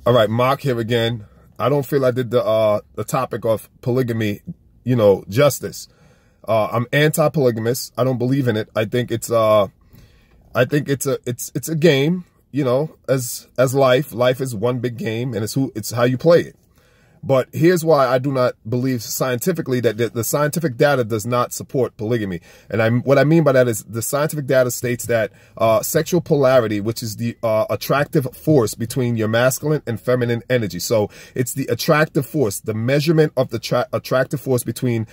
All right, Mark here again. I don't feel I did the topic of polygamy, justice. I'm anti-polygamous. I don't believe in it. I think it's a game, as life. Life is one big game, and it's how you play it. But here's why I do not believe scientifically that the scientific data does not support polygamy. And what I mean by that is the scientific data states that sexual polarity, which is the attractive force between your masculine and feminine energy. So it's the attractive force, the measurement of the attractive force between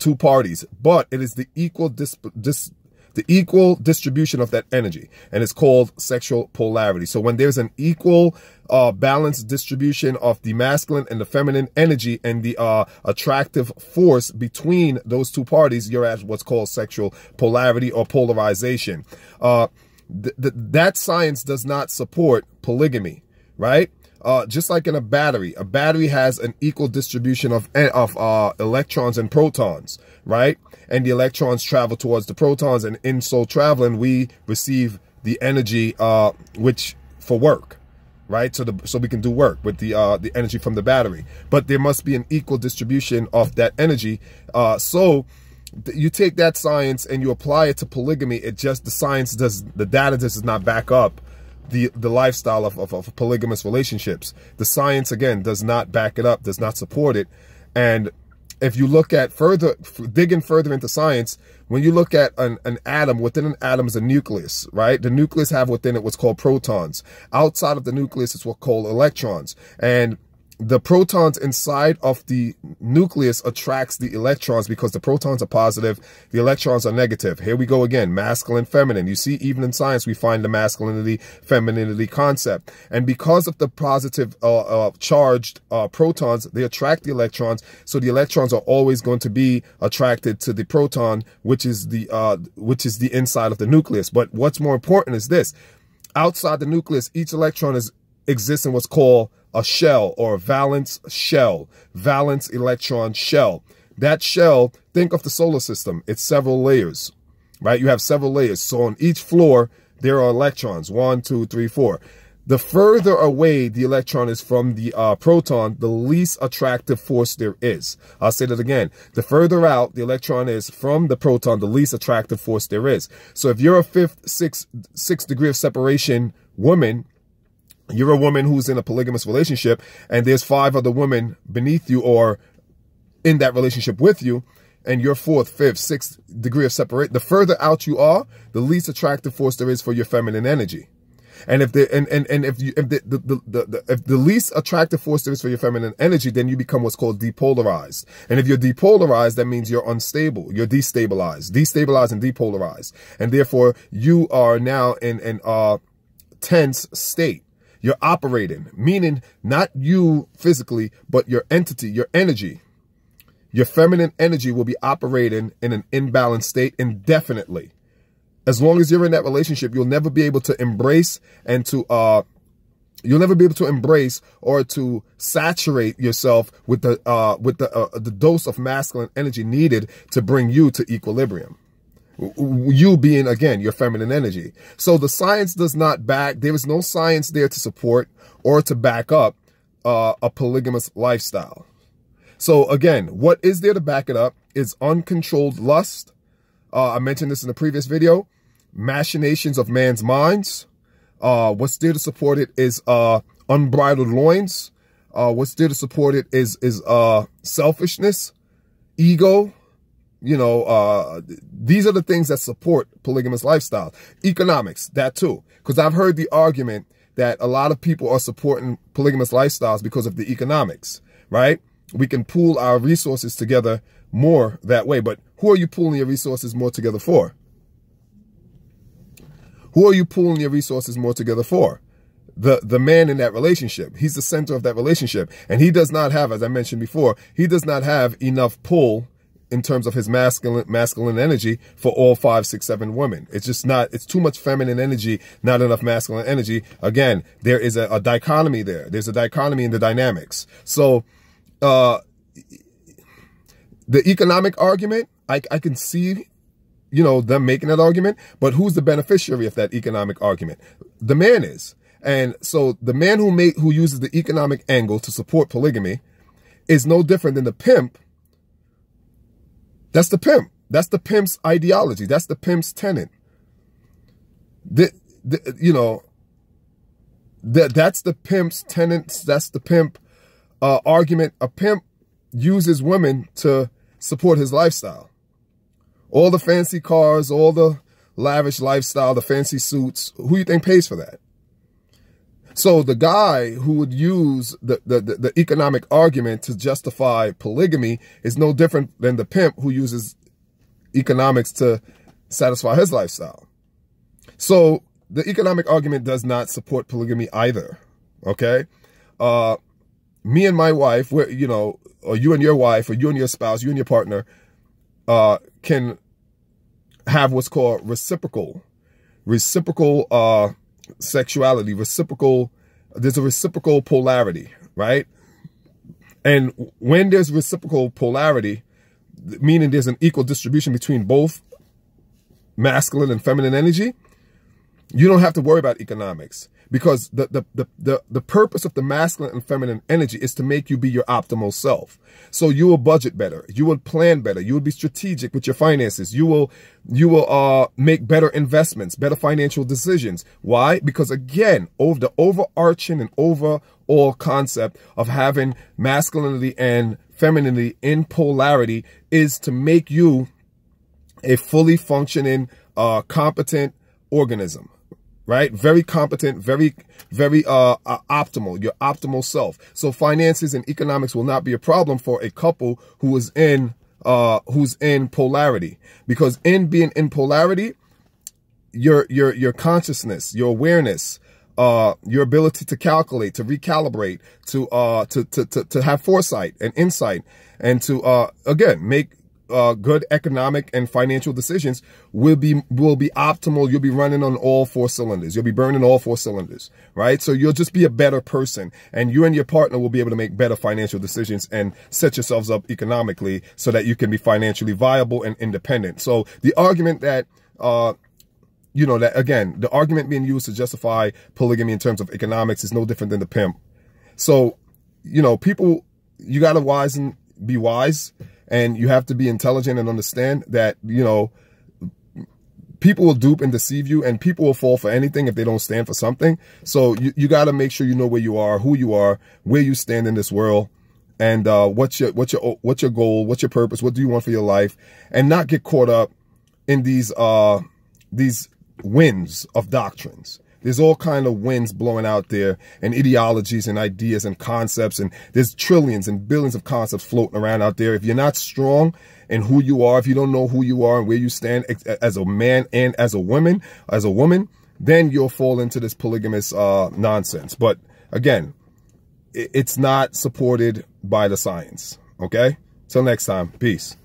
two parties. But it is the equal distribution of that energy, and it's called sexual polarity. So when there's an equal balanced distribution of the masculine and the feminine energy and the attractive force between those two parties, you're at what's called sexual polarity or polarization. That science does not support polygamy, right? Just like in a battery has an equal distribution of electrons and protons, right? And the electrons travel towards the protons, and in so traveling, we receive the energy, which for work, right? So we can do work with the energy from the battery. But there must be an equal distribution of that energy. So you take that science and you apply it to polygamy. The data does not back up the lifestyle of polygamous relationships. The science, again, does not back it up, does not support it. And if you look at digging further into science, when you look at an atom, within an atom is a nucleus, right? The nucleus have within it what's called protons. Outside of the nucleus is what's called electrons. And the protons inside of the nucleus attracts the electrons because the protons are positive, the electrons are negative. Here we go again, masculine, feminine. You see, even in science, we find the masculinity, femininity concept. And because of the positive charged protons, they attract the electrons. So the electrons are always going to be attracted to the proton, which is the inside of the nucleus. But what's more important is this: outside the nucleus, each electron exists in what's called a shell, or a valence shell, valence electron shell. That shell, think of the solar system. It's several layers, right? You have several layers. So on each floor, there are electrons, 1, 2, 3, 4. The further away the electron is from the proton, the least attractive force there is. I'll say that again. The further out the electron is from the proton, the least attractive force there is. So if you're a sixth degree of separation woman, you're a woman who's in a polygamous relationship, and there's 5 other women beneath you or in that relationship with you, and you're 4th, 5th, 6th degree of separation. The further out you are, the least attractive force there is for your feminine energy. And if the least attractive force there is for your feminine energy, then you become what's called depolarized. And if you're depolarized, that means you're unstable. You're destabilized and depolarized, and therefore you are now in an tense state. You're operating, meaning not you physically, but your entity, your energy, your feminine energy will be operating in an imbalanced state indefinitely. As long as you're in that relationship, you'll never be able to embrace or to saturate yourself with the dose of masculine energy needed to bring you to equilibrium. You being, again, your feminine energy. So the science does not there is no science there to support or to back up a polygamous lifestyle. So again, what is there to back it up is uncontrolled lust. I mentioned this in the previous video. Machinations of man's minds. What's there to support it is unbridled loins. What's there to support it is selfishness, ego. These are the things that support polygamous lifestyle. Economics, that too. Because I've heard the argument that a lot of people are supporting polygamous lifestyles because of the economics, right? We can pool our resources together more that way. But who are you pooling your resources more together for? Who are you pooling your resources more together for? The man in that relationship. He's the center of that relationship. And he does not have, as I mentioned before, he does not have enough pull in terms of his masculine energy for all 5, 6, 7 women. It's just not, it's too much feminine energy, not enough masculine energy. Again, there is a dichotomy there. There's a dichotomy in the dynamics. So, the economic argument, I can see, them making that argument, but who's the beneficiary of that economic argument? The man is. And so the man who uses the economic angle to support polygamy is no different than the pimp. That's the pimp. That's the pimp's ideology. That's the pimp's tenet. You know, that's the pimp's tenets. That's the pimp argument. A pimp uses women to support his lifestyle. All the fancy cars, all the lavish lifestyle, the fancy suits. Who do you think pays for that? So the guy who would use the economic argument to justify polygamy is no different than the pimp who uses economics to satisfy his lifestyle. So the economic argument does not support polygamy either. Okay. Me and my wife, or you and your wife, or you and your spouse, you and your partner, can have what's called reciprocal sexuality, there's a reciprocal polarity, right? And when there's reciprocal polarity, meaning there's an equal distribution between both masculine and feminine energy, you don't have to worry about economics, because the purpose of the masculine and feminine energy is to make you be your optimal self. So you will budget better, you will plan better, you will be strategic with your finances, you will make better investments, better financial decisions. Why? Because again, the overarching and overall concept of having masculinity and femininity in polarity is to make you a fully functioning, competent organism. Right? Very competent, very optimal, your optimal self. So finances and economics will not be a problem for a couple who's in polarity, because in being in polarity, your consciousness, your awareness, your ability to calculate, to recalibrate, to have foresight and insight, and to again make good economic and financial decisions will be optimal. You'll be running on all four cylinders. You'll be burning all four cylinders, right? So you'll just be a better person, and you and your partner will be able to make better financial decisions and set yourselves up economically so that you can be financially viable and independent. So the argument that, the argument being used to justify polygamy in terms of economics is no different than the pimp. So, people, you got to be wise. And you have to be intelligent and understand that, people will dupe and deceive you, and people will fall for anything if they don't stand for something. So you got to make sure you know where you are, who you are, where you stand in this world, and what's your goal, what's your purpose, what do you want for your life, and not get caught up in these winds of doctrines. There's all kind of winds blowing out there, and ideologies and ideas and concepts, and there's trillions and billions of concepts floating around out there. If you're not strong in who you are, if you don't know who you are and where you stand as a man and as a woman, then you'll fall into this polygamous nonsense. But again, it's not supported by the science. Okay? Till next time. Peace.